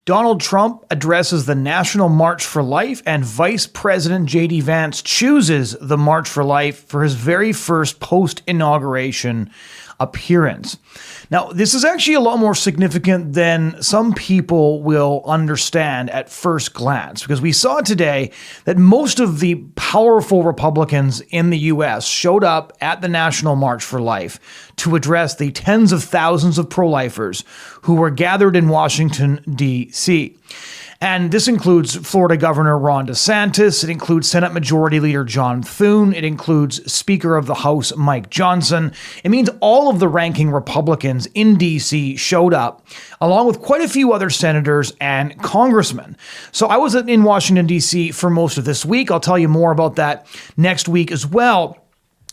Donald Trump addresses the National March for Life, and Vice President JD Vance chooses the March for Life for his very first post-inauguration appearance. Now, this is actually a lot more significant than some people will understand at first glance, because we saw today that most of the powerful Republicans in the U.S. showed up at the National March for Life to address the tens of thousands of pro-lifers who were gathered in Washington, D.C. And this includes Florida Governor Ron DeSantis. It includes Senate Majority Leader John Thune. It includes Speaker of the House Mike Johnson. It means all of the ranking Republicans in D.C. showed up, along with quite a few other senators and congressmen. So I was in Washington, D.C. for most of this week. I'll tell you more about that next week as well.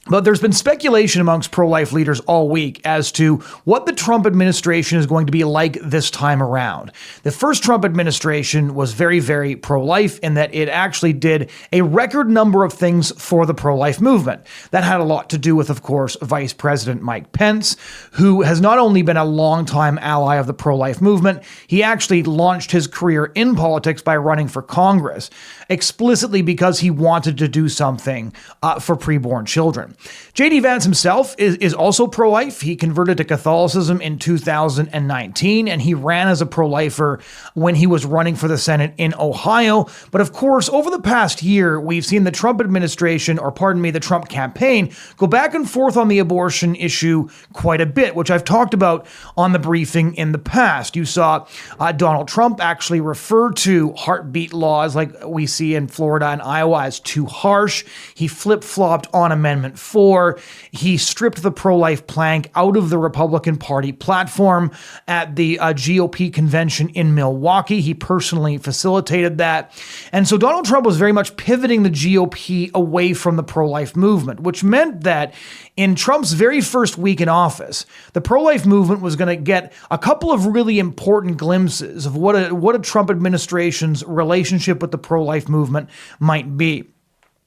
But there's been speculation amongst pro-life leaders all week as to what the Trump administration is going to be like this time around. The first Trump administration was very, very pro-life in that it actually did a record number of things for the pro-life movement. That had a lot to do with, of course, Vice President Mike Pence, who has not only been a longtime ally of the pro-life movement, he actually launched his career in politics by running for Congress, explicitly because he wanted to do something for preborn children. JD Vance himself is also pro-life. He converted to Catholicism in 2019, and he ran as a pro-lifer when he was running for the Senate in Ohio. But of course, over the past year, we've seen the Trump administration, the Trump campaign, go back and forth on the abortion issue quite a bit, which I've talked about on the briefing in the past. You saw Donald Trump actually refer to heartbeat laws like we see in Florida and Iowa as too harsh. He flip-flopped on Amendment 4. He stripped the pro-life plank out of the Republican Party platform at the GOP convention in Milwaukee. He personally facilitated that. And so Donald Trump was very much pivoting the GOP away from the pro-life movement, which meant that in Trump's very first week in office, the pro-life movement was going to get a couple of really important glimpses of what a Trump administration's relationship with the pro-life movement might be.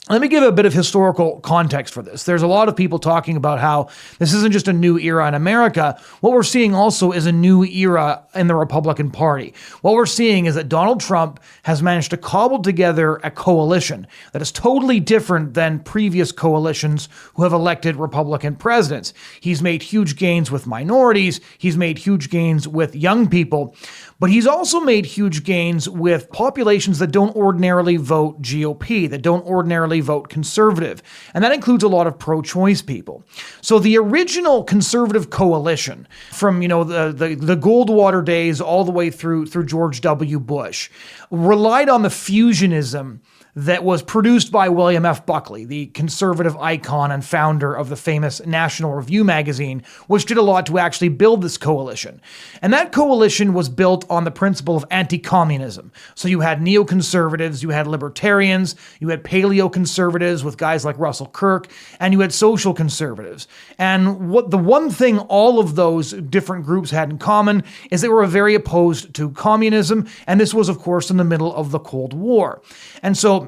Let me give a bit of historical context for this. There's a lot of people talking about how this isn't just a new era in America. What we're seeing also is a new era in the Republican Party. What we're seeing is that Donald Trump has managed to cobble together a coalition that is totally different than previous coalitions who have elected Republican presidents. He's made huge gains with minorities. He's made huge gains with young people. But he's also made huge gains with populations that don't ordinarily vote GOP, that don't ordinarily vote conservative. And that includes a lot of pro-choice people. So the original conservative coalition from, the Goldwater days all the way through George W. Bush relied on the fusionism that was produced by William F. Buckley, the conservative icon and founder of the famous National Review magazine, which did a lot to actually build this coalition. And that coalition was built on the principle of anti-communism. So you had neoconservatives, you had libertarians, you had paleoconservatives with guys like Russell Kirk, and you had social conservatives. And what the one thing all of those different groups had in common is they were very opposed to communism, and this was, of course, in the middle of the Cold War. And so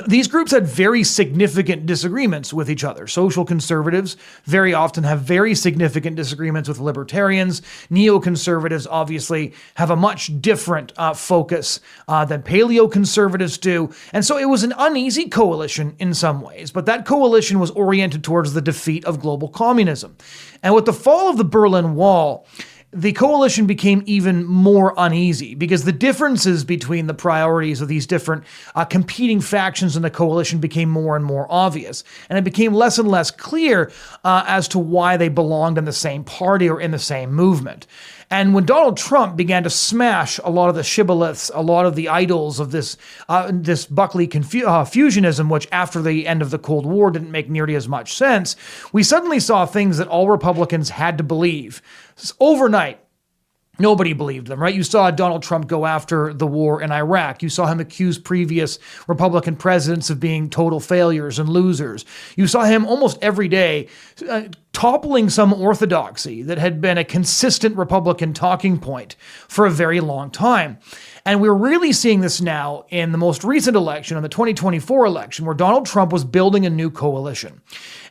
these groups had very significant disagreements with each other. Social conservatives very often have very significant disagreements with libertarians. Neoconservatives obviously have a much different focus than paleoconservatives do. And so it was an uneasy coalition in some ways, but that coalition was oriented towards the defeat of global communism. And with the fall of the Berlin Wall, the coalition became even more uneasy because the differences between the priorities of these different competing factions in the coalition became more and more obvious. And it became less and less clear as to why they belonged in the same party or in the same movement. And when Donald Trump began to smash a lot of the shibboleths, a lot of the idols of this Buckley fusionism, which after the end of the Cold War didn't make nearly as much sense, we suddenly saw things that all Republicans had to believe. Overnight, nobody believed them, right? You saw Donald Trump go after the war in Iraq. You saw him accuse previous Republican presidents of being total failures and losers. You saw him almost every day toppling some orthodoxy that had been a consistent Republican talking point for a very long time. And we're really seeing this now in the most recent election, in the 2024 election, where Donald Trump was building a new coalition.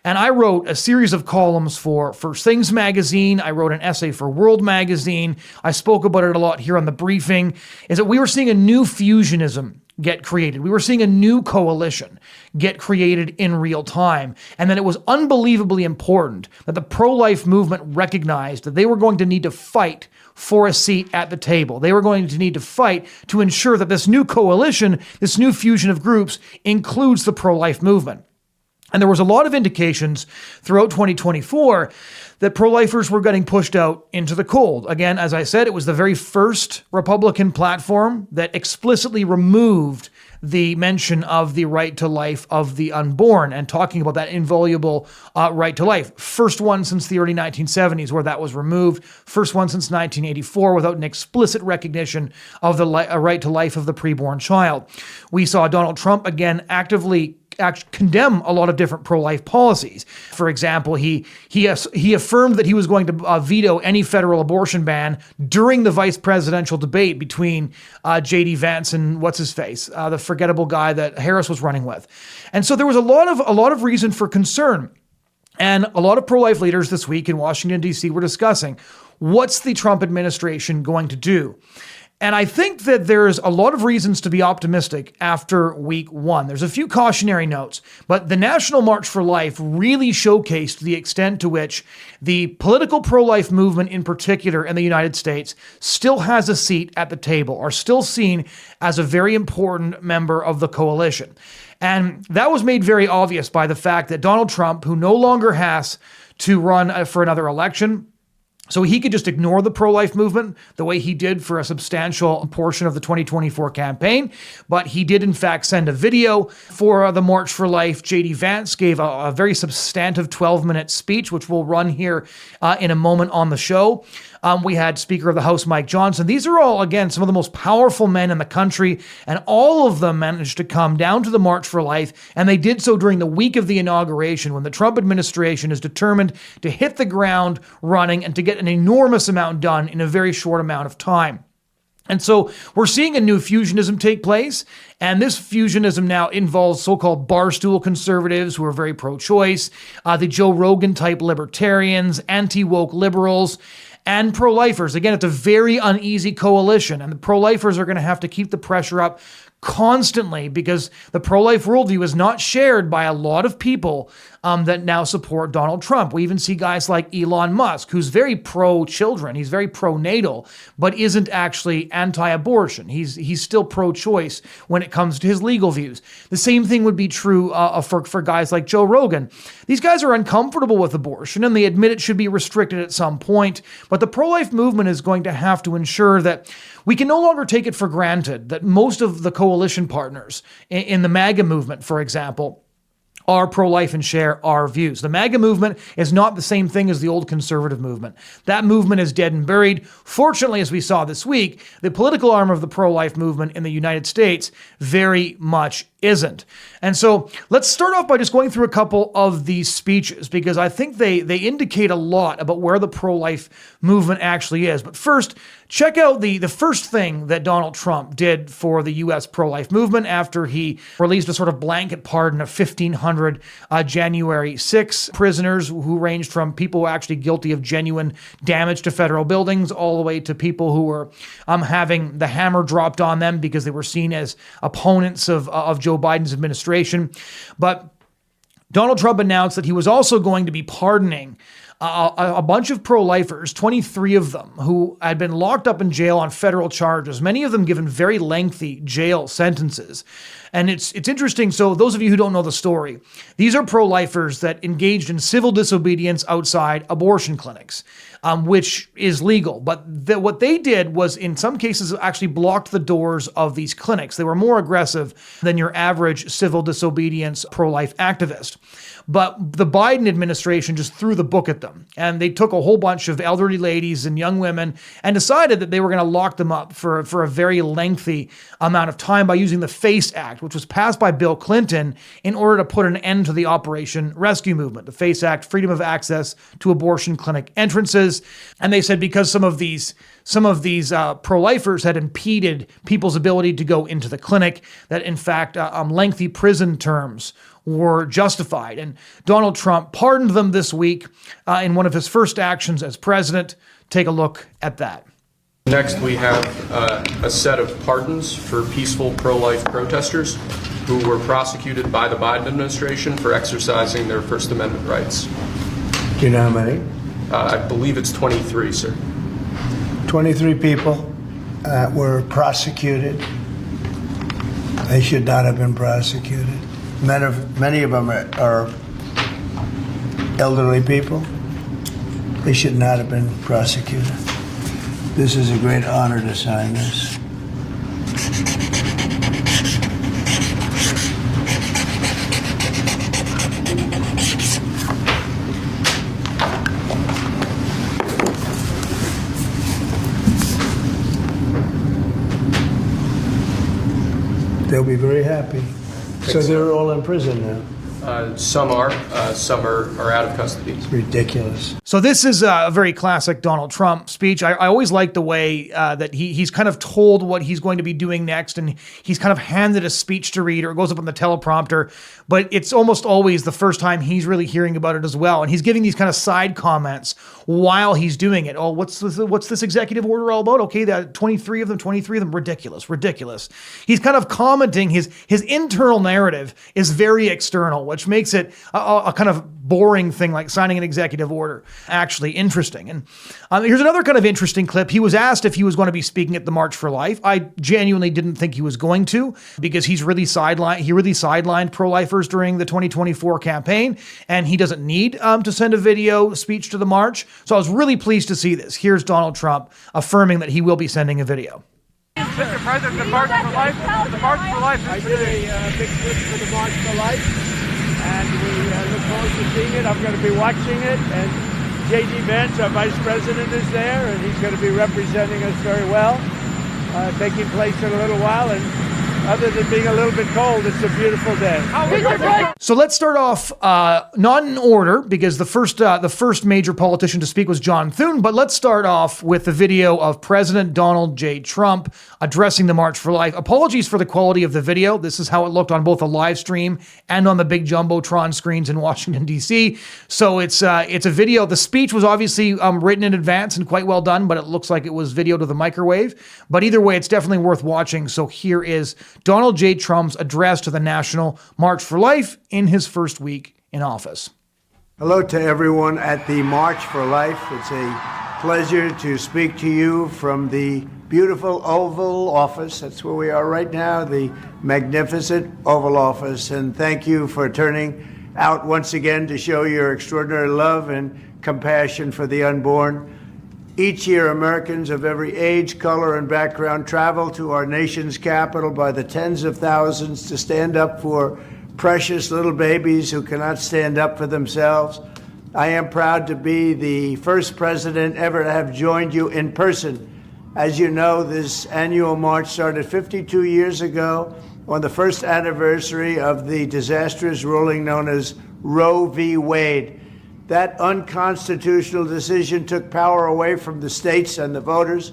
And I wrote a series of columns for First Things magazine. I wrote an essay for World magazine. I spoke about it a lot here on the briefing, is that we were seeing a new fusionism get created. We were seeing a new coalition get created in real time. And then it was unbelievably important that the pro-life movement recognized that they were going to need to fight for a seat at the table. They were going to need to fight to ensure that this new coalition, this new fusion of groups, includes the pro-life movement. And there was a lot of indications throughout 2024 that pro-lifers were getting pushed out into the cold. Again, as I said, it was the very first Republican platform that explicitly removed the mention of the right to life of the unborn and talking about that inviolable right to life. First one since the early 1970s where that was removed. First one since 1984 without an explicit recognition of the right to life of the preborn child. We saw Donald Trump again actively condemn a lot of different pro-life policies. For example, he affirmed that he was going to veto any federal abortion ban during the vice presidential debate between JD Vance and what's-his-face, the forgettable guy that Harris was running with. And so there was a lot of reason for concern. And a lot of pro-life leaders this week in Washington, D.C. were discussing what's the Trump administration going to do. And I think that there's a lot of reasons to be optimistic after week one. There's a few cautionary notes, but the National March for Life really showcased the extent to which the political pro-life movement in particular in the United States still has a seat at the table, are still seen as a very important member of the coalition. And that was made very obvious by the fact that Donald Trump, who no longer has to run for another election, so he could just ignore the pro-life movement the way he did for a substantial portion of the 2024 campaign. But he did, in fact, send a video for the March for Life. JD Vance gave a very substantive 12-minute speech, which we'll run here in a moment on the show. We had Speaker of the House Mike Johnson. These are all, again, some of the most powerful men in the country, and all of them managed to come down to the March for Life, and they did so during the week of the inauguration when the Trump administration is determined to hit the ground running and to get an enormous amount done in a very short amount of time. And so we're seeing a new fusionism take place, and this fusionism now involves so-called barstool conservatives who are very pro-choice, the Joe Rogan-type libertarians, anti-woke liberals, and pro-lifers. Again, it's a very uneasy coalition, and the pro-lifers are going to have to keep the pressure up constantly because the pro-life worldview is not shared by a lot of people that now support Donald Trump. We even see guys like Elon Musk, who's very pro-children. He's very pro-natal, but isn't actually anti-abortion. He's still pro-choice when it comes to his legal views. The same thing would be true for guys like Joe Rogan. These guys are uncomfortable with abortion, and they admit it should be restricted at some point, but the pro-life movement is going to have to ensure that we can no longer take it for granted that most of the coalition partners in the MAGA movement, for example, are pro-life and share our views. The MAGA movement is not the same thing as the old conservative movement. That movement is dead and buried. Fortunately, as we saw this week, the political arm of the pro-life movement in the United States very much isn't. And so let's start off by just going through a couple of these speeches because I think they indicate a lot about where the pro-life movement actually is. But first, check out the first thing that Donald Trump did for the U.S. pro-life movement after he released a sort of blanket pardon of 1,500 January 6 prisoners who ranged from people who are actually guilty of genuine damage to federal buildings all the way to people who were having the hammer dropped on them because they were seen as opponents of Joe Biden's administration. But Donald Trump announced that he was also going to be pardoning a bunch of pro-lifers, 23 of them, who had been locked up in jail on federal charges, many of them given very lengthy jail sentences. And it's interesting. So those of you who don't know the story, these are pro-lifers that engaged in civil disobedience outside abortion clinics, which is legal. But what they did was, in some cases, actually blocked the doors of these clinics. They were more aggressive than your average civil disobedience pro-life activist. But the Biden administration just threw the book at them. them. And they took a whole bunch of elderly ladies and young women and decided that they were going to lock them up for a very lengthy amount of time by using the FACE Act, which was passed by Bill Clinton in order to put an end to the Operation Rescue movement. The FACE Act, freedom of access to abortion clinic entrances. And they said because some of these pro-lifers had impeded people's ability to go into the clinic, that in fact lengthy prison terms were justified. And Donald Trump pardoned them this week in one of his first actions as president. Take a look at that. Next, we have a set of pardons for peaceful pro-life protesters who were prosecuted by the Biden administration for exercising their First Amendment rights. Do you know how many? I believe it's 23, sir. 23 people were prosecuted. They should not have been prosecuted. Many of them are elderly people. They should not have been prosecuted. This is a great honor to sign this. They'll be very happy. So they're all in prison now. Some are out of custody. It's ridiculous. So this is a very classic Donald Trump speech. I always like the way that he's kind of told what he's going to be doing next, and he's kind of handed a speech to read, or it goes up on the teleprompter, but it's almost always the first time he's really hearing about it as well. And he's giving these kind of side comments while he's doing it. Oh, what's this executive order all about? Okay, that 23 of them, ridiculous. He's kind of commenting. His internal narrative is very external, which makes it a kind of boring thing like signing an executive order actually interesting. And here's another kind of interesting clip. He was asked if he was going to be speaking at the March for Life. I genuinely didn't think he was going to, because he really sidelined pro-lifers during the 2024 campaign, and he doesn't need to send a video speech to the march. So I was really pleased to see this. Here's Donald Trump affirming that he will be sending a video. Mr. President, the March for Life is today. I did a big push for the March for Life, and we look forward to seeing it. I'm going to be watching it, and JD Vance, our Vice President, is there, and he's going to be representing us very well. Taking place in a little while, and other than being a little bit cold, it's a beautiful day. So let's start off not in order, because the first major politician to speak was John Thune, but let's start off with the video of President Donald J. Trump addressing the March for Life. Apologies for the quality of the video. This is how it looked on both a live stream and on the big Jumbotron screens in Washington, D.C. So it's a video. The speech was obviously written in advance and quite well done, but it looks like it was videoed to the microwave. But either way, it's definitely worth watching. So here is Donald J. Trump's address to the National March for Life in his first week in office. Hello to everyone at the March for Life. It's a pleasure to speak to you from the beautiful Oval Office. That's where we are right now, the magnificent Oval Office. And thank you for turning out once again to show your extraordinary love and compassion for the unborn. Each year, Americans of every age, color, and background travel to our nation's capital by the tens of thousands to stand up for precious little babies who cannot stand up for themselves. I am proud to be the first president ever to have joined you in person. As you know, this annual march started 52 years ago on the first anniversary of the disastrous ruling known as Roe v. Wade. That unconstitutional decision took power away from the states and the voters,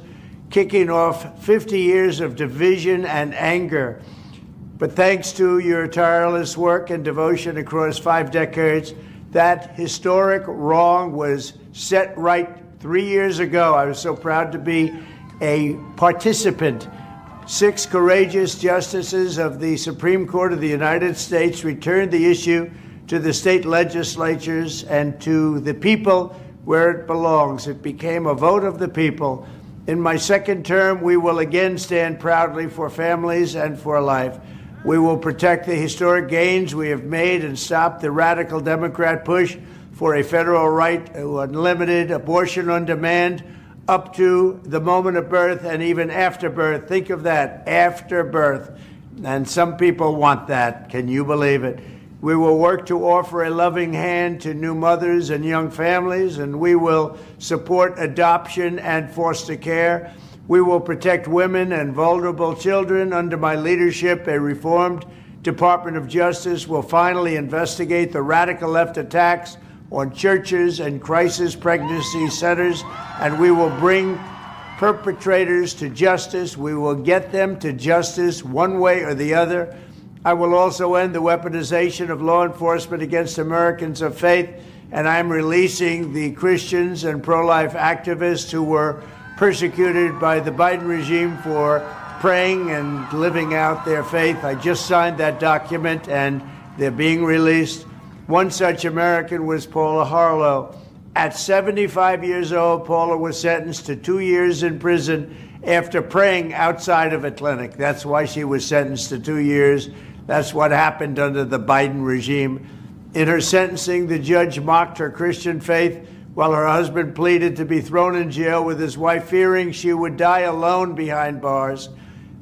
kicking off 50 years of division and anger. But thanks to your tireless work and devotion across 5 decades, that historic wrong was set right 3 years ago. I was so proud to be a participant. 6 courageous justices of the Supreme Court of the United States returned the issue to the state legislatures and to the people where it belongs. It became a vote of the people. In my second term, we will again stand proudly for families and for life. We will protect the historic gains we have made and stop the radical Democrat push for a federal right to unlimited abortion on demand up to the moment of birth and even after birth. Think of that, after birth. And some people want that. Can you believe it? We will work to offer a loving hand to new mothers and young families, and we will support adoption and foster care. We will protect women and vulnerable children. Under my leadership, a reformed Department of Justice will finally investigate the radical left attacks on churches and crisis pregnancy centers, and we will bring perpetrators to justice. We will get them to justice one way or the other. I will also end the weaponization of law enforcement against Americans of faith, and I'm releasing the Christians and pro-life activists who were persecuted by the Biden regime for praying and living out their faith. I just signed that document, and they're being released. One such American was Paula Harlow. At 75 years old, Paula was sentenced to 2 years in prison after praying outside of a clinic. That's why she was sentenced to 2 years. That's what happened under the Biden regime. In her sentencing, the judge mocked her Christian faith while her husband pleaded to be thrown in jail with his wife, fearing she would die alone behind bars.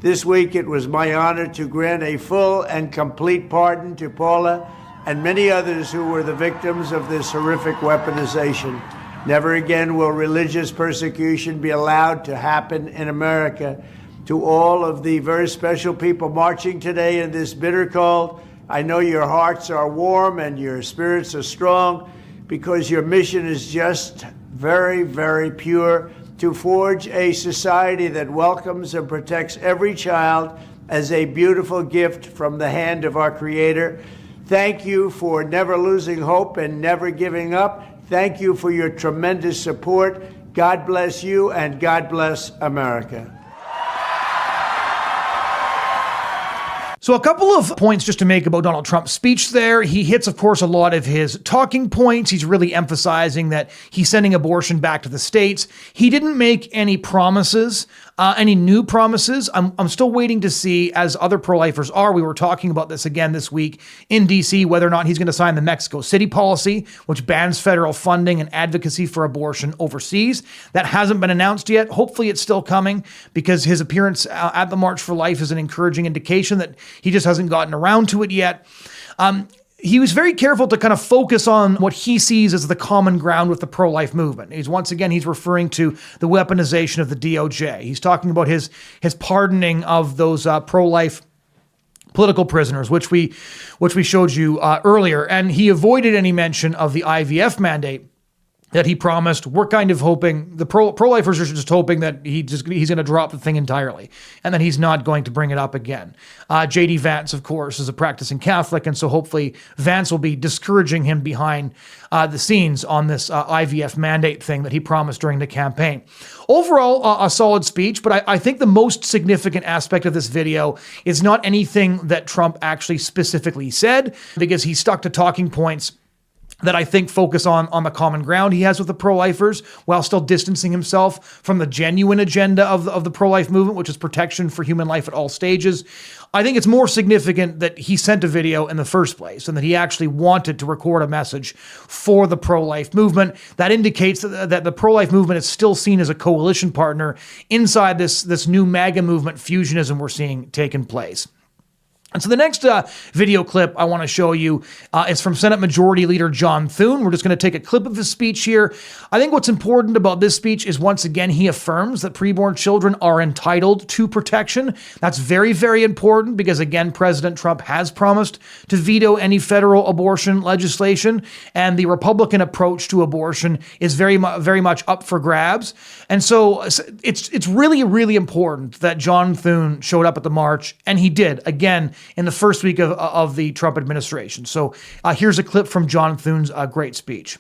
This week, it was my honor to grant a full and complete pardon to Paula and many others who were the victims of this horrific weaponization. Never again will religious persecution be allowed to happen in America. To all of the very special people marching today in this bitter cold, I know your hearts are warm and your spirits are strong, because your mission is just very, very pure, to forge a society that welcomes and protects every child as a beautiful gift from the hand of our Creator. Thank you for never losing hope and never giving up. Thank you for your tremendous support. God bless you, and God bless America. So a couple of points just to make about Donald Trump's speech there. He hits, of course, a lot of his talking points. He's really emphasizing that he's sending abortion back to the states. He didn't make any promises, any new promises. I'm still waiting to see, as other pro-lifers are. We were talking about this again this week in D.C., whether or not he's going to sign the Mexico City policy, which bans federal funding and advocacy for abortion overseas. That hasn't been announced yet. Hopefully it's still coming, because his appearance at the March for Life is an encouraging indication that he just hasn't gotten around to it yet. He was very careful to kind of focus on what he sees as the common ground with the pro-life movement. He's referring to the weaponization of the DOJ. He's talking about his pardoning of those pro-life political prisoners, which we showed you earlier. And he avoided any mention of the IVF mandate that he promised. We're kind of hoping, the pro-lifers are just hoping that he's going to drop the thing entirely, and that he's not going to bring it up again. JD Vance, of course, is a practicing Catholic, and so hopefully Vance will be discouraging him behind the scenes on this IVF mandate thing that he promised during the campaign. Overall, a solid speech, but I think the most significant aspect of this video is not anything that Trump actually specifically said, because he stuck to talking points that I think focus on the common ground he has with the pro-lifers, while still distancing himself from the genuine agenda of the pro-life movement, which is protection for human life at all stages. I think it's more significant that he sent a video in the first place, and that he actually wanted to record a message for the pro-life movement. That indicates that the pro-life movement is still seen as a coalition partner inside this new MAGA movement fusionism we're seeing taking place. And so the next video clip I want to show you is from Senate Majority Leader John Thune. We're just going to take a clip of his speech here. I think what's important about this speech is, once again, he affirms that preborn children are entitled to protection. That's very, very important, because, again, President Trump has promised to veto any federal abortion legislation, and the Republican approach to abortion is very much up for grabs. And so it's really, really important that John Thune showed up at the march, and he did, again, in the first week of the Trump administration. So here's a clip from John Thune's great speech.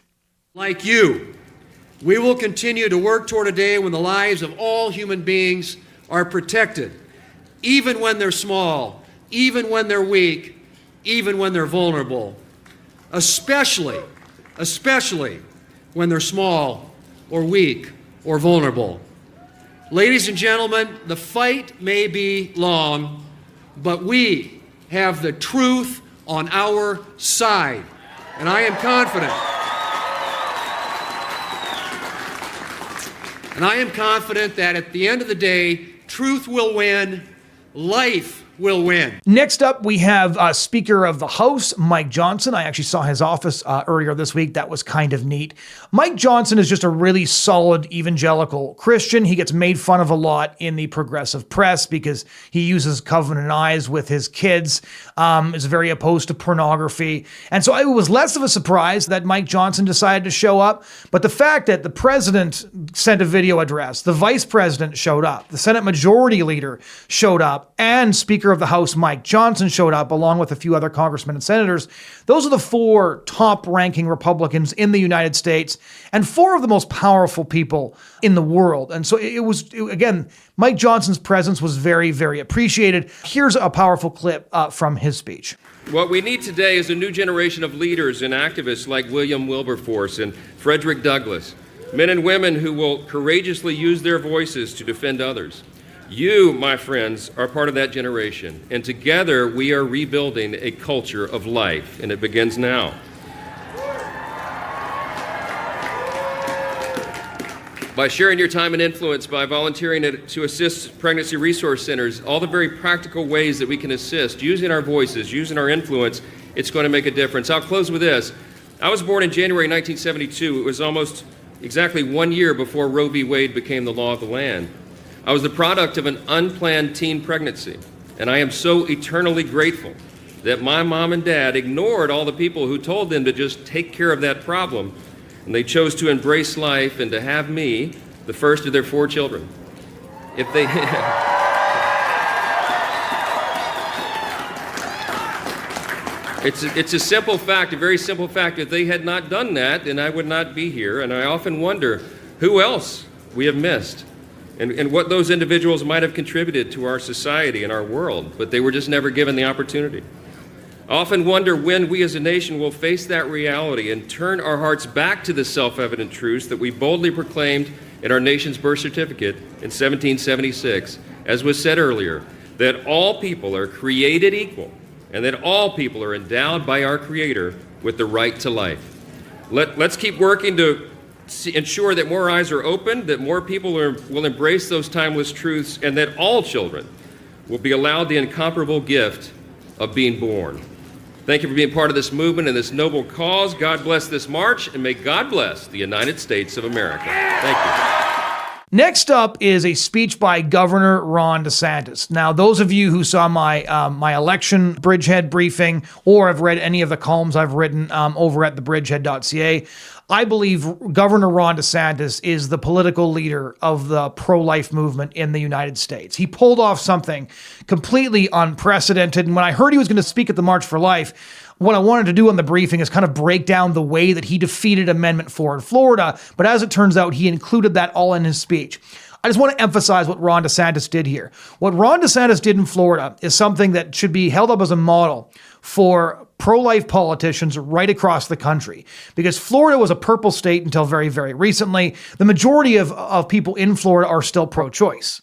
Like you, we will continue to work toward a day when the lives of all human beings are protected, even when they're small, even when they're weak, even when they're vulnerable, especially when they're small or weak or vulnerable. Ladies and gentlemen, the fight may be long, but we have the truth on our side, and I am confident. And I am confident that at the end of the day, truth will win, life will win. Next up, we have Speaker of the House, Mike Johnson. I actually saw his office earlier this week. That was kind of neat. Mike Johnson is just a really solid evangelical Christian. He gets made fun of a lot in the progressive press because he uses covenant eyes with his kids, is very opposed to pornography. And so it was less of a surprise that Mike Johnson decided to show up. But the fact that the president sent a video address, the vice president showed up, the Senate Majority Leader showed up, and Speaker of the House Mike Johnson showed up along with a few other congressmen and senators. Those are the four top-ranking Republicans in the United States and four of the most powerful people in the world. And so again, Mike Johnson's presence was very, very appreciated. Here's a powerful clip from his speech. What we need today is a new generation of leaders and activists like William Wilberforce and Frederick Douglass, men and women who will courageously use their voices to defend others. You, my friends, are part of that generation, and together we are rebuilding a culture of life, and it begins now. By sharing your time and influence, by volunteering to assist pregnancy resource centers, all the very practical ways that we can assist, using our voices, using our influence, it's going to make a difference. I'll close with this. I was born in January 1972. It was almost exactly 1 year before Roe v. Wade became the law of the land. I was the product of an unplanned teen pregnancy, and I am so eternally grateful that my mom and dad ignored all the people who told them to just take care of that problem, and they chose to embrace life and to have me, the first of their 4 children. If they... It's a simple fact, a very simple fact. If they had not done that, then I would not be here, and I often wonder who else we have missed. And what those individuals might have contributed to our society and our world, but they were just never given the opportunity. I often wonder when we as a nation will face that reality and turn our hearts back to the self-evident truths that we boldly proclaimed in our nation's birth certificate in 1776, as was said earlier, that all people are created equal and that all people are endowed by our Creator with the right to life. Let's keep working to ensure that more eyes are opened, that more people will embrace those timeless truths, and that all children will be allowed the incomparable gift of being born. Thank you for being part of this movement and this noble cause. God bless this march, and may God bless the United States of America. Thank you. Next up is a speech by Governor Ron DeSantis. Now, those of you who saw my election Bridgehead briefing or have read any of the columns I've written over at thebridgehead.ca, I believe Governor Ron DeSantis is the political leader of the pro-life movement in the United States. He pulled off something completely unprecedented. And when I heard he was going to speak at the March for Life, what I wanted to do on the briefing is kind of break down the way that he defeated Amendment 4 in Florida. But as it turns out, he included that all in his speech. I just want to emphasize what Ron DeSantis did here. What Ron DeSantis did in Florida is something that should be held up as a model for pro-life politicians right across the country. Because Florida was a purple state until very, very recently. The majority of people in Florida are still pro-choice.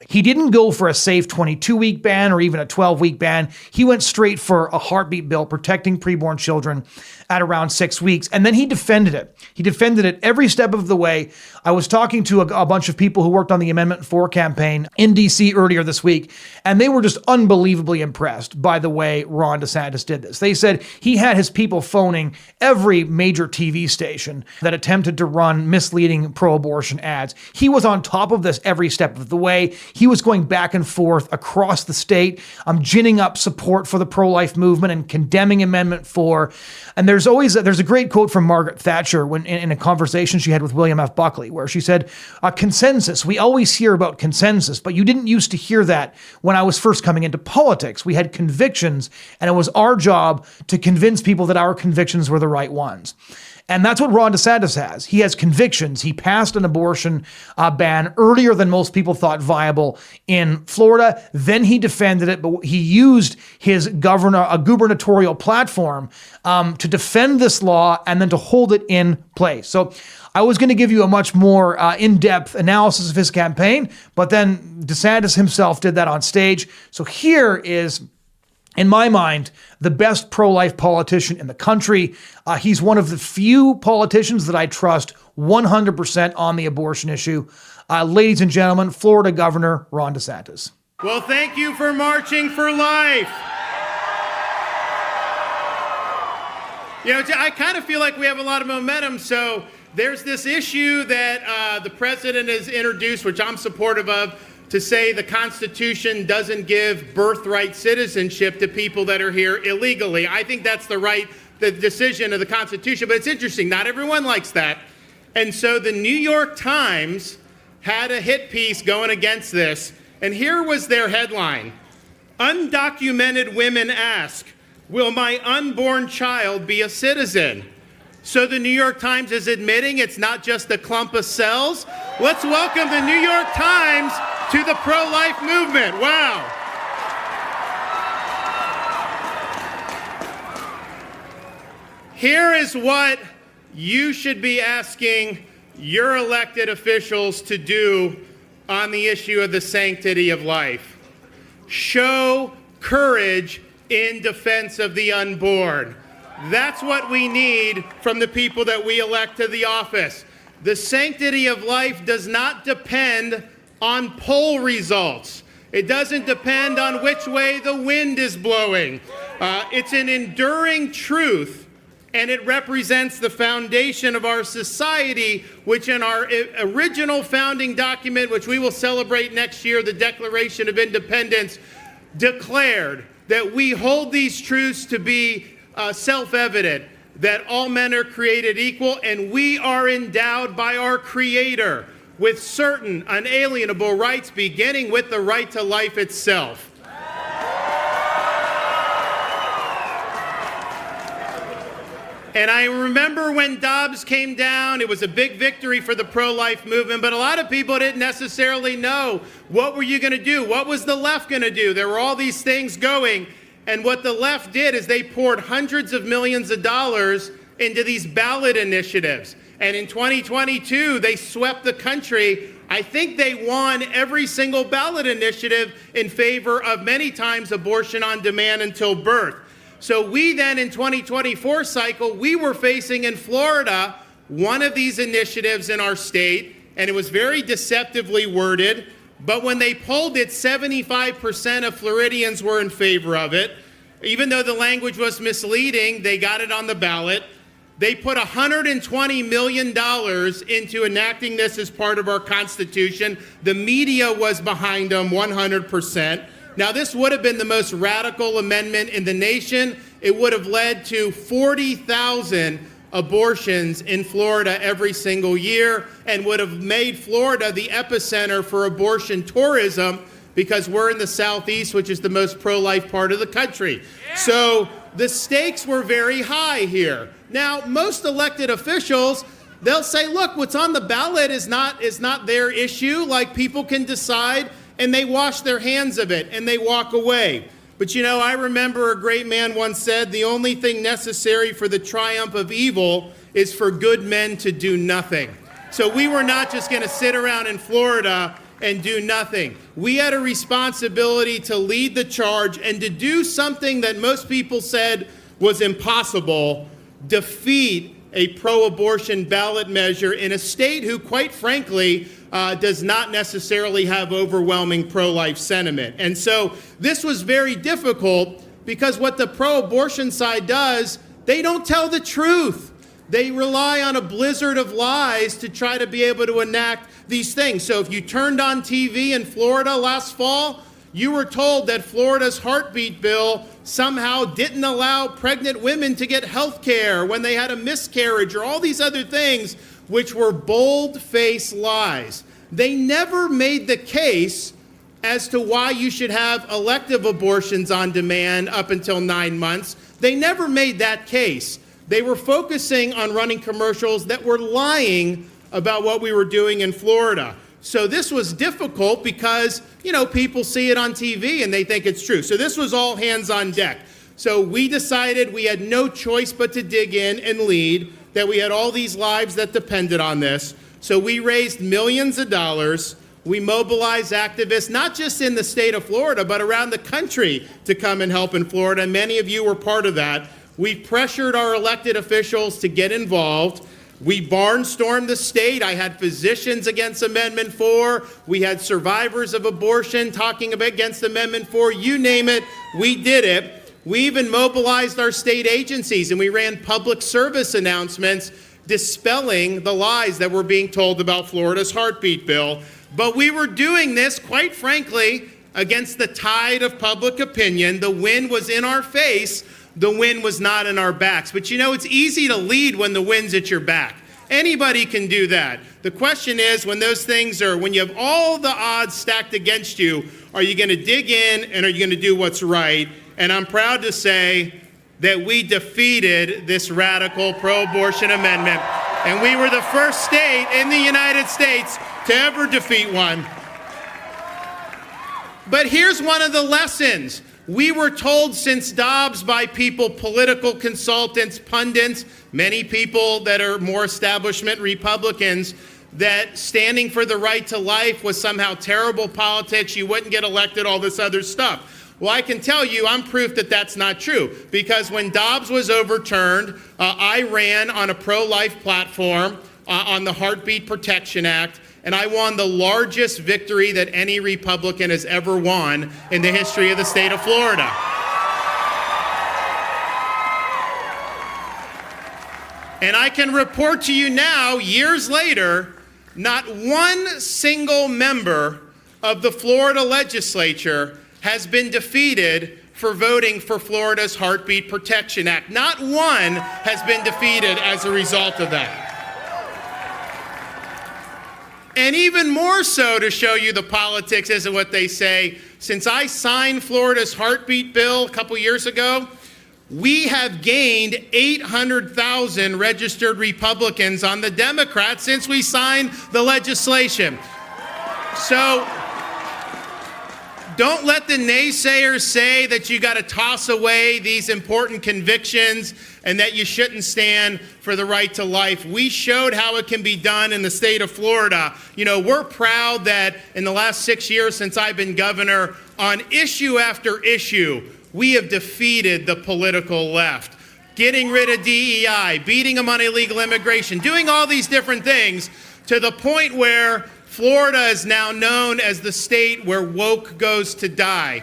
He didn't go for a safe 22-week ban or even a 12-week ban. He went straight for a heartbeat bill protecting preborn children at around 6 weeks. And then he defended it. He defended it every step of the way. I was talking to a bunch of people who worked on the Amendment 4 campaign in D.C. earlier this week, and they were just unbelievably impressed by the way Ron DeSantis did this. They said he had his people phoning every major TV station that attempted to run misleading pro-abortion ads. He was on top of this every step of the way. He was going back and forth across the state, ginning up support for the pro-life movement and condemning Amendment 4. And there's a great quote from Margaret Thatcher when in a conversation she had with William F. Buckley, where she said, consensus, we always hear about consensus, but you didn't used to hear that when I was first coming into politics. We had convictions, and it was our job to convince people that our convictions were the right ones. And that's what Ron DeSantis has. He has convictions. He passed an abortion ban earlier than most people thought viable in Florida. Then he defended it, but he used his gubernatorial platform to defend this law and then to hold it in place. So I was going to give you a much more in-depth analysis of his campaign, but then DeSantis himself did that on stage. So here is, in my mind, the best pro-life politician in the country. He's one of the few politicians that I trust 100% on the abortion issue. Ladies and gentlemen, Florida Governor Ron DeSantis. Well, thank you for marching for life. You know, I kind of feel like we have a lot of momentum. So there's this issue that the president has introduced, which I'm supportive of, to say the Constitution doesn't give birthright citizenship to people that are here illegally. I think that's the decision of the Constitution. But it's interesting, not everyone likes that. And so the New York Times had a hit piece going against this. And here was their headline: "Undocumented women ask, will my unborn child be a citizen?" So the New York Times is admitting it's not just a clump of cells. Let's welcome the New York Times to the pro-life movement. Wow. Here is what you should be asking your elected officials to do on the issue of the sanctity of life. Show courage in defense of the unborn. That's what we need from the people that we elect to the office. The sanctity of life does not depend on poll results. It doesn't depend on which way the wind is blowing. It's an enduring truth, and it represents the foundation of our society, which in our original founding document, which we will celebrate next year, the Declaration of Independence, declared that we hold these truths to be self-evident, that all men are created equal, and we are endowed by our Creator with certain unalienable rights, beginning with the right to life itself. And I remember when Dobbs came down, it was a big victory for the pro-life movement, but a lot of people didn't necessarily know, what were you going to do? What was the left going to do? There were all these things going, and what the left did is they poured hundreds of millions of dollars into these ballot initiatives. And in 2022, they swept the country. I think they won every single ballot initiative in favor of, many times, abortion on demand until birth. So we then, in 2024 cycle, we were facing in Florida one of these initiatives in our state, and it was very deceptively worded. But when they polled it, 75% of Floridians were in favor of it. Even though the language was misleading, they got it on the ballot. They put $120 million into enacting this as part of our Constitution. The media was behind them 100%. Now, this would have been the most radical amendment in the nation. It would have led to 40,000 abortions in Florida every single year, and would have made Florida the epicenter for abortion tourism, because we're in the Southeast, which is the most pro-life part of the country. Yeah. So the stakes were very high here. Now, most elected officials, they'll say, look, what's on the ballot is not their issue. Like, people can decide, and they wash their hands of it, and they walk away. But you know, I remember a great man once said, the only thing necessary for the triumph of evil is for good men to do nothing. So we were not just going to sit around in Florida and do nothing. We had a responsibility to lead the charge and to do something that most people said was impossible: defeat a pro-abortion ballot measure in a state who, quite frankly, does not necessarily have overwhelming pro-life sentiment. And so this was very difficult, because what the pro-abortion side does, they don't tell the truth. They rely on a blizzard of lies to try to be able to enact these things. So if you turned on TV in Florida last fall, you were told that Florida's heartbeat bill somehow didn't allow pregnant women to get health care when they had a miscarriage, or all these other things, which were bold-faced lies. They never made the case as to why you should have elective abortions on demand up until 9 months. They never made that case. They were focusing on running commercials that were lying about what we were doing in Florida. So this was difficult because, you know, people see it on TV and they think it's true. So this was all hands on deck. So we decided we had no choice but to dig in and lead, that we had all these lives that depended on this. So we raised millions of dollars. We mobilized activists, not just in the state of Florida, but around the country, to come and help in Florida. Many of you were part of that. We pressured our elected officials to get involved. We barnstormed the state. I had physicians against Amendment 4. We had survivors of abortion talking against Amendment 4. You name it, we did it. We even mobilized our state agencies, and we ran public service announcements dispelling the lies that were being told about Florida's heartbeat bill. But we were doing this, quite frankly, against the tide of public opinion. The wind was in our face. The wind was not in our backs. But you know, it's easy to lead when the wind's at your back. Anybody can do that. The question is, when those things are, when you have all the odds stacked against you, are you going to dig in and are you going to do what's right? And I'm proud to say that we defeated this radical pro-abortion amendment. And we were the first state in the United States to ever defeat one. But here's one of the lessons. We were told since Dobbs by people, political consultants, pundits, many people that are more establishment Republicans, that standing for the right to life was somehow terrible politics, you wouldn't get elected, all this other stuff. Well, I can tell you, I'm proof that that's not true. Because when Dobbs was overturned, I ran on a pro-life platform on the Heartbeat Protection Act, and I won the largest victory that any Republican has ever won in the history of the state of Florida. And I can report to you now, years later, not one single member of the Florida legislature has been defeated for voting for Florida's Heartbeat Protection Act. Not one has been defeated as a result of that. And even more so, to show you the politics isn't what they say, since I signed Florida's heartbeat bill a couple years ago, we have gained 800,000 registered Republicans on the Democrats since we signed the legislation. So don't let the naysayers say that you got to toss away these important convictions and that you shouldn't stand for the right to life. We showed how it can be done in the state of Florida. You know, we're proud that in the last 6 years since I've been governor, on issue after issue, we have defeated the political left. Getting rid of DEI, beating them on illegal immigration, doing all these different things to the point where Florida is now known as the state where woke goes to die.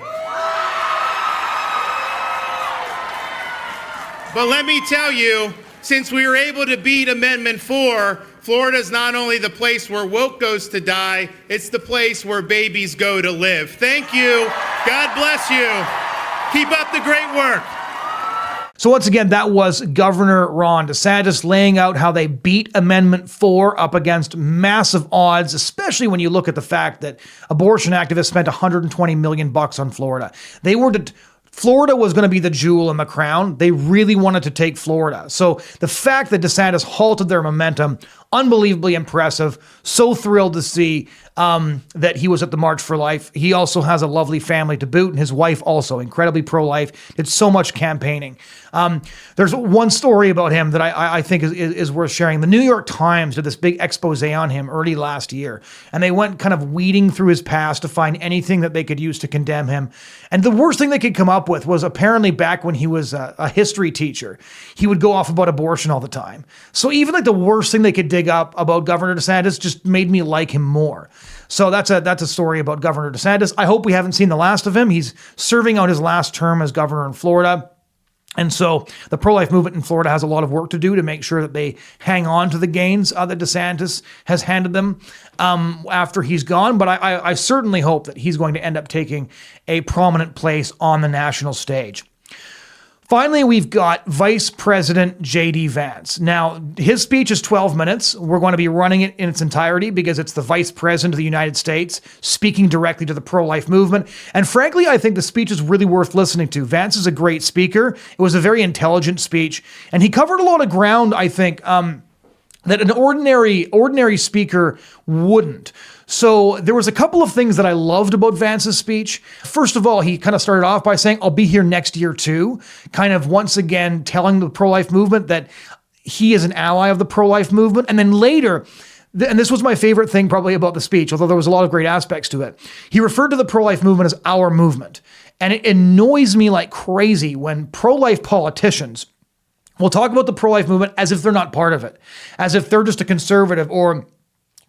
But let me tell you, since we were able to beat Amendment 4, Florida is not only the place where woke goes to die, it's the place where babies go to live. Thank you. God bless you. Keep up the great work. So once again, that was Governor Ron DeSantis laying out how they beat Amendment 4 up against massive odds, especially when you look at the fact that abortion activists spent $120 million on Florida. Florida was going to be the jewel in the crown. They really wanted to take Florida. So the fact that DeSantis halted their momentum, unbelievably impressive. So thrilled to see that he was at the March for Life. He also has a lovely family to boot, and his wife also incredibly pro-life. Did so much campaigning. There's one story about him that I think is worth sharing. The New York Times did this big expose on him early last year, and they went kind of weeding through his past to find anything that they could use to condemn him. And the worst thing they could come up with was apparently back when he was a history teacher, he would go off about abortion all the time. So even like the worst thing they could dig up about Governor DeSantis just made me like him more. So that's a story about Governor DeSantis. I hope we haven't seen the last of him. He's serving out his last term as governor in Florida. And so the pro-life movement in Florida has a lot of work to do to make sure that they hang on to the gains that DeSantis has handed them after he's gone. But I certainly hope that he's going to end up taking a prominent place on the national stage. Finally, we've got Vice President JD Vance. Now, his speech is 12 minutes. We're going to be running it in its entirety because it's the Vice President of the United States speaking directly to the pro-life movement. And frankly, I think the speech is really worth listening to. Vance is a great speaker. It was a very intelligent speech, and he covered a lot of ground, I think, that an ordinary speaker wouldn't. So there was a couple of things that I loved about Vance's speech. First of all, he kind of started off by saying, I'll be here next year too, kind of once again telling the pro-life movement that he is an ally of the pro-life movement. And then later, and this was my favorite thing probably about the speech, although there was a lot of great aspects to it, he referred to the pro-life movement as our movement. And it annoys me like crazy when pro-life politicians will talk about the pro-life movement as if they're not part of it, as if they're just a conservative or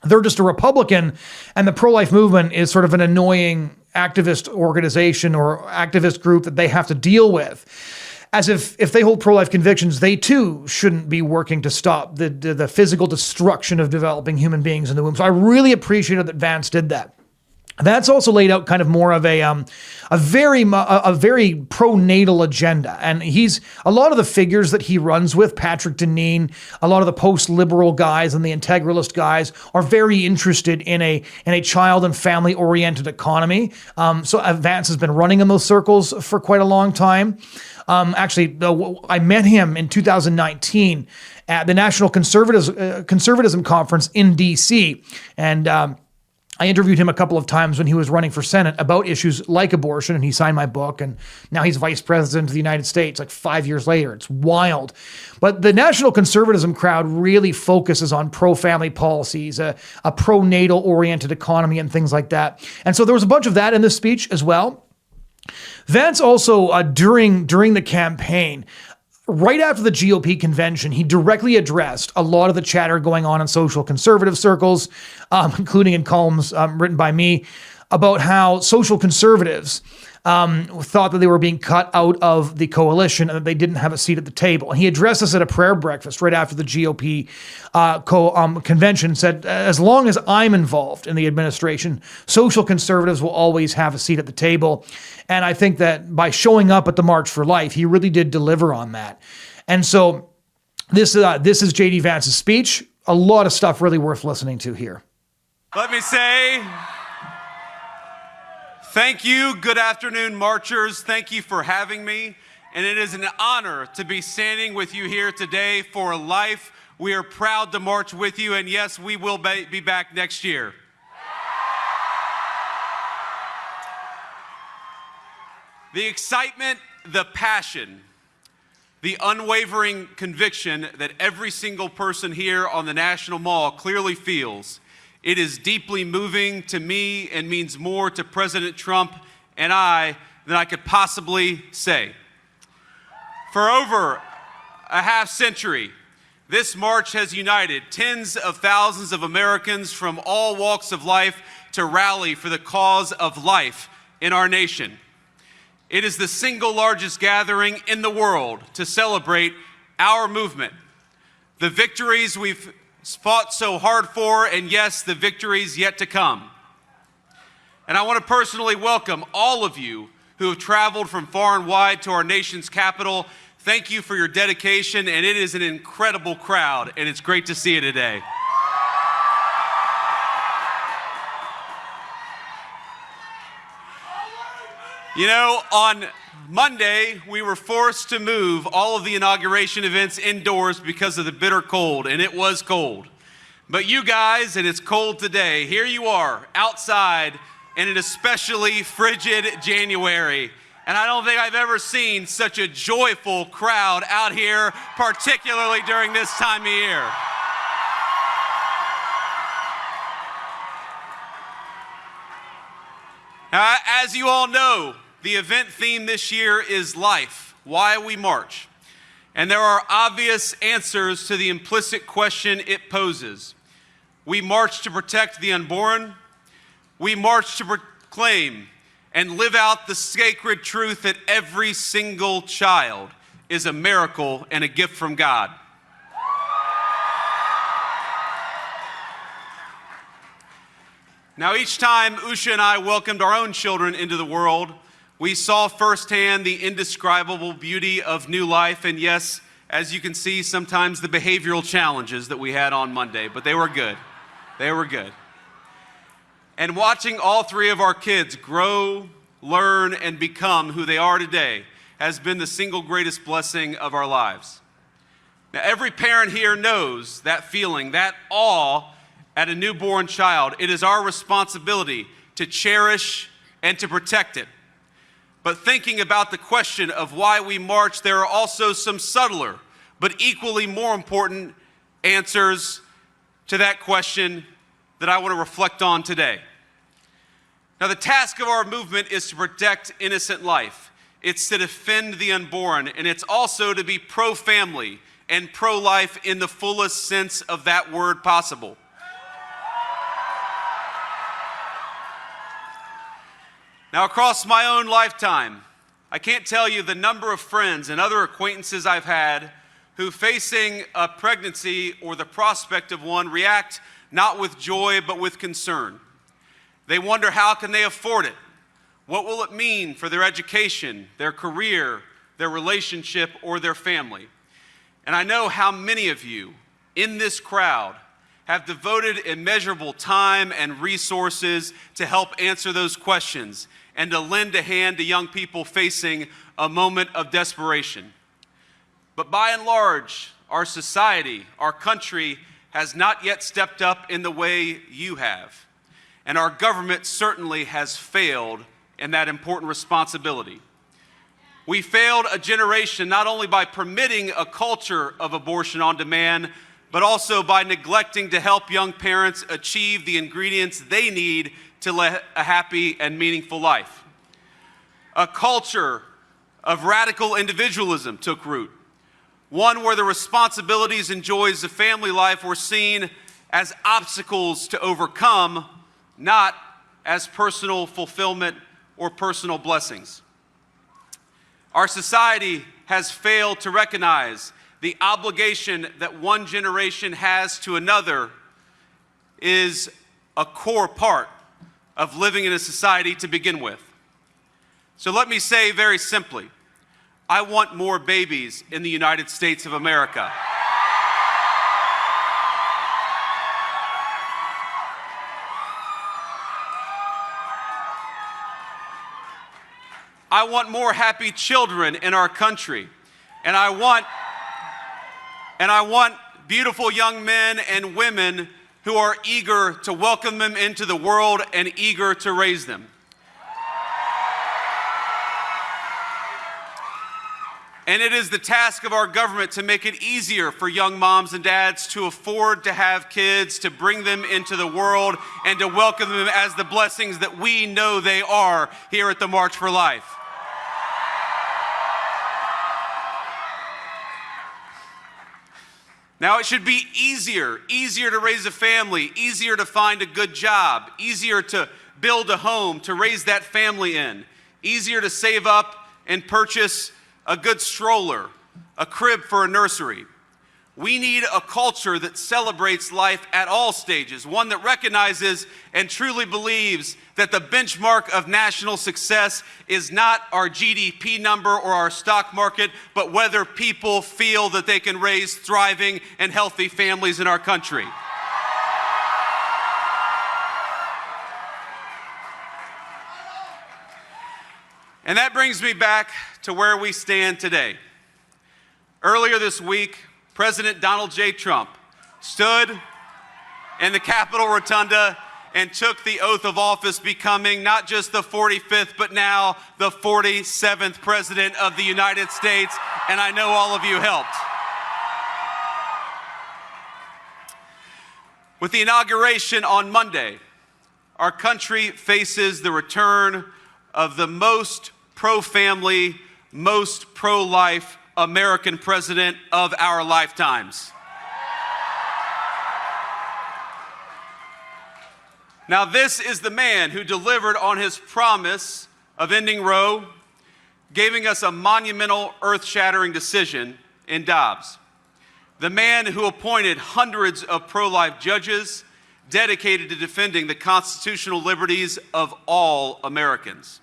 they're just a Republican, and the pro-life movement is sort of an annoying activist organization or activist group that they have to deal with. As if they hold pro-life convictions, they too shouldn't be working to stop the physical destruction of developing human beings in the womb. So I really appreciated that Vance did that. That's also laid out kind of more of a very pro-natal agenda. And a lot of the figures that he runs with, Patrick Deneen, a lot of the post-liberal guys and the integralist guys are very interested in a child and family-oriented economy. So Vance has been running in those circles for quite a long time. Actually, I met him in 2019 at the National Conservatism Conference in DC. And I interviewed him a couple of times when he was running for Senate about issues like abortion, and he signed my book, and now he's vice president of the United States like 5 years later. It's wild. But the national conservatism crowd really focuses on pro-family policies, a pro-natal oriented economy and things like that. And so there was a bunch of that in this speech as well. Vance also, during the campaign, right after the GOP convention, he directly addressed a lot of the chatter going on in social conservative circles, including in columns written by me, about how social conservatives thought that they were being cut out of the coalition and that they didn't have a seat at the table. And he addressed this at a prayer breakfast right after the GOP convention, said, as long as I'm involved in the administration, social conservatives will always have a seat at the table. And I think that by showing up at the March for Life, he really did deliver on that. And so this is JD Vance's speech. A lot of stuff really worth listening to here. Let me say thank you. Good afternoon, marchers. Thank you for having me. And it is an honor to be standing with you here today for life. We are proud to march with you. And yes, we will be back next year. The excitement, the passion, the unwavering conviction that every single person here on the National Mall clearly feels. It is deeply moving to me and means more to President Trump and I than I could possibly say. For over a half century, this march has united tens of thousands of Americans from all walks of life to rally for the cause of life in our nation. It is the single largest gathering in the world to celebrate our movement, the victories we've fought so hard for, and yes, the victories yet to come. And I want to personally welcome all of you who have traveled from far and wide to our nation's capital. Thank you for your dedication, and it is an incredible crowd, and it's great to see you today. You know, on Monday, we were forced to move all of the inauguration events indoors because of the bitter cold, and it was cold. But you guys, and it's cold today, here you are outside in an especially frigid January. And I don't think I've ever seen such a joyful crowd out here, particularly during this time of year. Now, as you all know, the event theme this year is life, why we march. And there are obvious answers to the implicit question it poses. We march to protect the unborn. We march to proclaim and live out the sacred truth that every single child is a miracle and a gift from God. Now, each time Usha and I welcomed our own children into the world, we saw firsthand the indescribable beauty of new life, and yes, as you can see, sometimes the behavioral challenges that we had on Monday, but they were good. They were good. And watching all three of our kids grow, learn, and become who they are today has been the single greatest blessing of our lives. Now, every parent here knows that feeling, that awe at a newborn child. It is our responsibility to cherish and to protect it. But thinking about the question of why we march, there are also some subtler, but equally more important answers to that question that I want to reflect on today. Now, the task of our movement is to protect innocent life. It's to defend the unborn, and it's also to be pro-family, and pro-life in the fullest sense of that word possible. Now, across my own lifetime, I can't tell you the number of friends and other acquaintances I've had who, facing a pregnancy or the prospect of one, react not with joy but with concern. They wonder, how can they afford it? What will it mean for their education, their career, their relationship, or their family? And I know how many of you in this crowd have devoted immeasurable time and resources to help answer those questions and to lend a hand to young people facing a moment of desperation. But by and large, our society, our country, has not yet stepped up in the way you have. And our government certainly has failed in that important responsibility. We failed a generation not only by permitting a culture of abortion on demand, but also by neglecting to help young parents achieve the ingredients they need to live a happy and meaningful life. A culture of radical individualism took root, one where the responsibilities and joys of family life were seen as obstacles to overcome, not as personal fulfillment or personal blessings. Our society has failed to recognize the obligation that one generation has to another is a core part of living in a society to begin with. So let me say very simply, I want more babies in the United States of America. I want more happy children in our country. And I want beautiful young men and women who are eager to welcome them into the world and eager to raise them. And it is the task of our government to make it easier for young moms and dads to afford to have kids, to bring them into the world, and to welcome them as the blessings that we know they are here at the March for Life. Now, it should be easier to raise a family, easier to find a good job, easier to build a home, to raise that family in, easier to save up and purchase a good stroller, a crib for a nursery. We need a culture that celebrates life at all stages, one that recognizes and truly believes that the benchmark of national success is not our GDP number or our stock market, but whether people feel that they can raise thriving and healthy families in our country. And that brings me back to where we stand today. Earlier this week, President Donald J. Trump stood in the Capitol Rotunda and took the oath of office, becoming not just the 45th, but now the 47th President of the United States, and I know all of you helped. With the inauguration on Monday, our country faces the return of the most pro-family, most pro-life American president of our lifetimes. Now, this is the man who delivered on his promise of ending Roe, giving us a monumental, earth-shattering decision in Dobbs. The man who appointed hundreds of pro-life judges dedicated to defending the constitutional liberties of all Americans.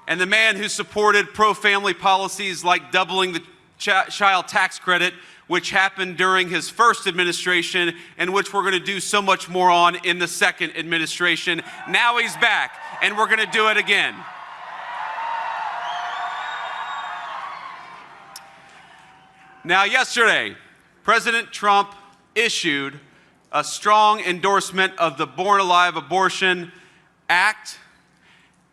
And the man who supported pro-family policies like doubling the child tax credit, which happened during his first administration and which we're going to do so much more on in the second administration. Now he's back, and we're going to do it again. Now, yesterday, President Trump issued a strong endorsement of the Born Alive Abortion Act,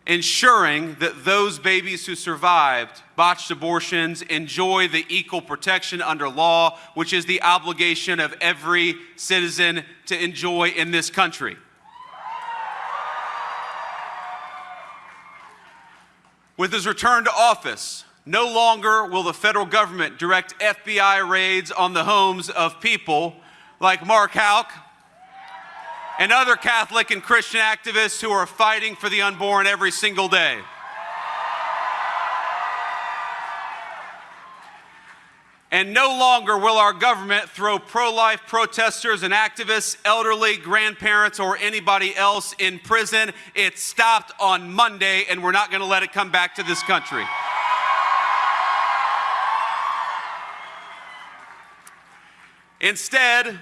ensuring that those babies who survived botched abortions enjoy the equal protection under law, which is the obligation of every citizen to enjoy in this country. With his return to office, No longer will the federal government direct FBI raids on the homes of people like Mark Houck and other Catholic and Christian activists who are fighting for the unborn every single day. And no longer will our government throw pro-life protesters and activists, elderly, grandparents, or anybody else in prison. It stopped on Monday, and we're not going to let it come back to this country. Instead,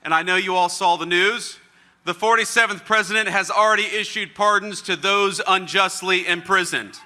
and I know you all saw the news, the 47th president has already issued pardons to those unjustly imprisoned.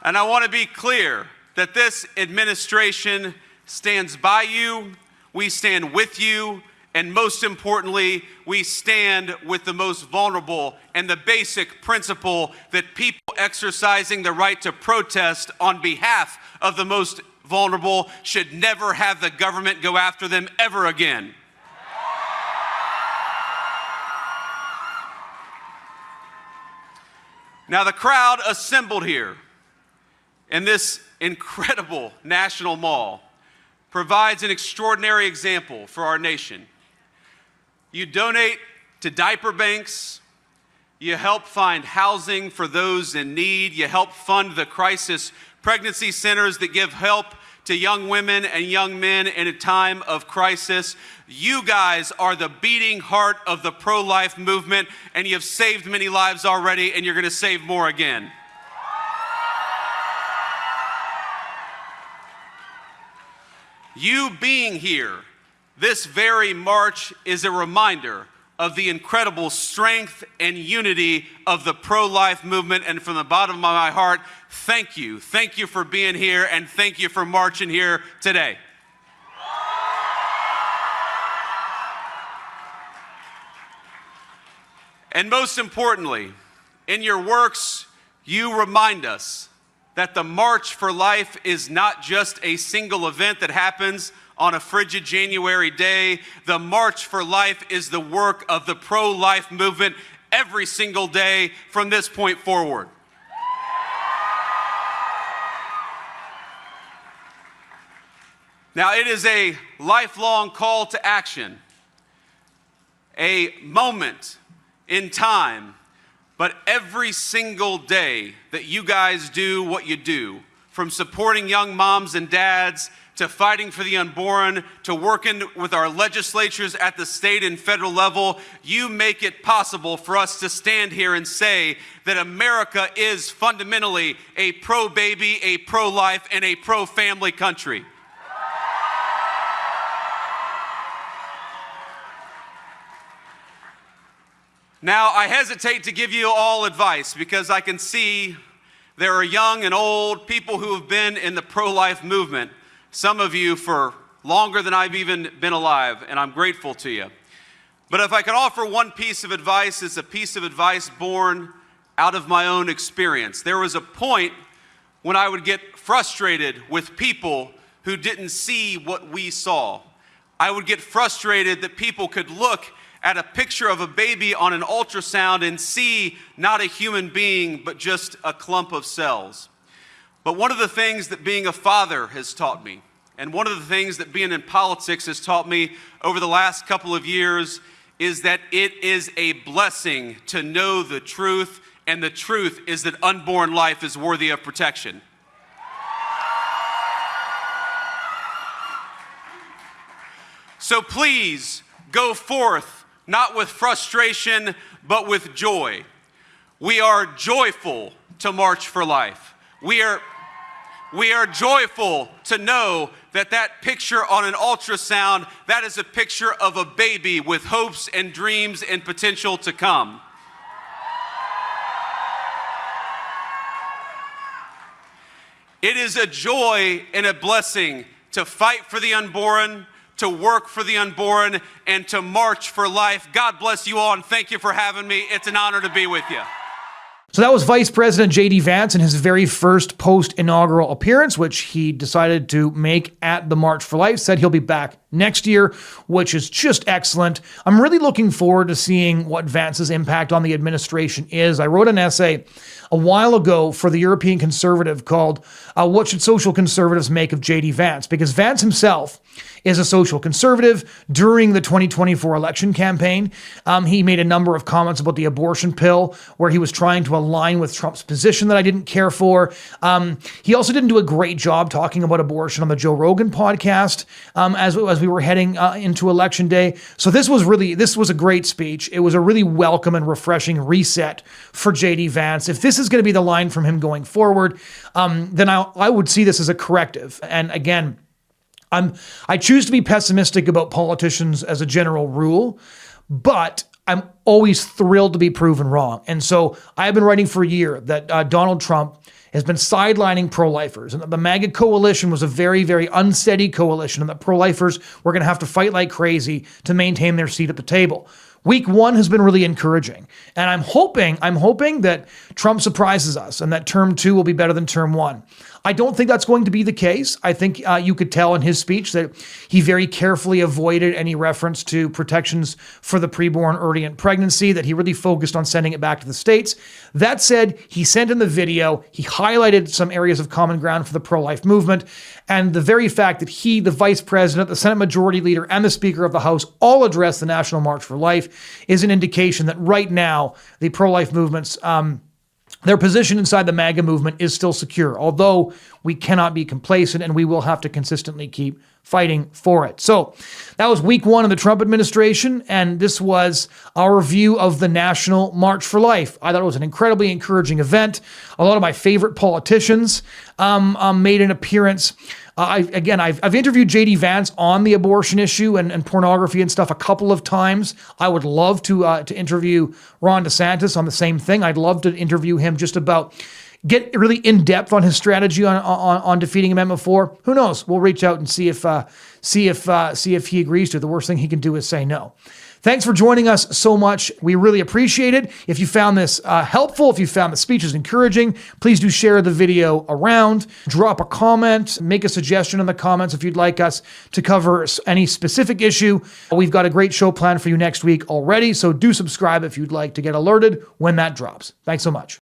And I want to be clear that this administration stands by you, we stand with you, and most importantly, we stand with the most vulnerable and the basic principle that people exercising the right to protest on behalf of the most vulnerable should never have the government go after them ever again. Now, the crowd assembled here in this incredible national mall provides an extraordinary example for our nation. You donate to diaper banks, you help find housing for those in need, you help fund the crisis pregnancy centers that give help to young women and young men in a time of crisis. You guys are the beating heart of the pro-life movement, and you've saved many lives already, and you're going to save more again. You being here this very March is a reminder of the incredible strength and unity of the pro-life movement. And from the bottom of my heart, thank you. Thank you for being here, and thank you for marching here today. And most importantly, in your works, you remind us that the March for Life is not just a single event that happens on a frigid January day. The March for Life is the work of the pro-life movement every single day from this point forward. Now, it is a lifelong call to action, a moment in time. But every single day that you guys do what you do, from supporting young moms and dads, to fighting for the unborn, to working with our legislatures at the state and federal level, you make it possible for us to stand here and say that America is fundamentally a pro-baby, a pro-life, and a pro-family country. Now, I hesitate to give you all advice because I can see there are young and old people who have been in the pro-life movement, some of you for longer than I've even been alive, and I'm grateful to you. But if I can offer one piece of advice, it's a piece of advice born out of my own experience. There was a point when I would get frustrated with people who didn't see what we saw. I would get frustrated that people could look at a picture of a baby on an ultrasound and see not a human being, but just a clump of cells. But one of the things that being a father has taught me, and one of the things that being in politics has taught me over the last couple of years, is that it is a blessing to know the truth, and the truth is that unborn life is worthy of protection. So please go forth, not with frustration, but with joy. We are joyful to march for life. We are joyful to know that that picture on an ultrasound, that is a picture of a baby with hopes and dreams and potential to come. It is a joy and a blessing to fight for the unborn, to work for the unborn, and to march for life. God bless you all, and thank you for having me. It's an honor to be with you. So that was Vice President JD Vance in his very first post-inaugural appearance, which he decided to make at the March for Life. Said he'll be back next year, which is just excellent. I'm really looking forward to seeing what Vance's impact on the administration is. I wrote an essay a while ago for the European Conservative called What Should Social Conservatives Make of JD Vance? Because Vance himself is a social conservative. During the 2024 election campaign, he made a number of comments about the abortion pill, where he was trying to align with Trump's position that I didn't care for. He also didn't do a great job talking about abortion on the Joe Rogan podcast as we were heading into Election Day. So this was a great speech. It was a really welcome and refreshing reset for JD Vance. If this is going to be the line from him going forward, then I would see this as a corrective. And again, I choose to be pessimistic about politicians as a general rule, but I'm always thrilled to be proven wrong. And so I have been writing for a year that Donald Trump has been sidelining pro-lifers, and that the MAGA coalition was a very, very unsteady coalition, and that pro-lifers were going to have to fight like crazy to maintain their seat at the table. Week one has been really encouraging, and I'm hoping that Trump surprises us and that term 2 will be better than term 1. I don't think that's going to be the case. I think you could tell in his speech that he very carefully avoided any reference to protections for the preborn early in pregnancy, that he really focused on sending it back to the states. That said, he sent in the video, he highlighted some areas of common ground for the pro-life movement, and the very fact that he, the vice president, the Senate Majority Leader, and the Speaker of the House all addressed the National March for Life is an indication that right now the pro-life movement's their position inside the MAGA movement is still secure, although we cannot be complacent and we will have to consistently keep fighting for it. So that was week one of the Trump administration, and this was our review of the National March for Life. I thought it was an incredibly encouraging event. A lot of my favorite politicians made an appearance. I've interviewed JD Vance on the abortion issue and pornography and stuff a couple of times. I would love to interview Ron DeSantis on the same thing. I'd love to interview him just about get really in depth on his strategy on defeating Amendment 4. Who knows? We'll reach out and see if he agrees to it. The worst thing he can do is say no. Thanks for joining us so much. We really appreciate it. If you found this helpful, if you found the speeches encouraging, please do share the video around, drop a comment, make a suggestion in the comments if you'd like us to cover any specific issue. We've got a great show planned for you next week already, so do subscribe if you'd like to get alerted when that drops. Thanks so much.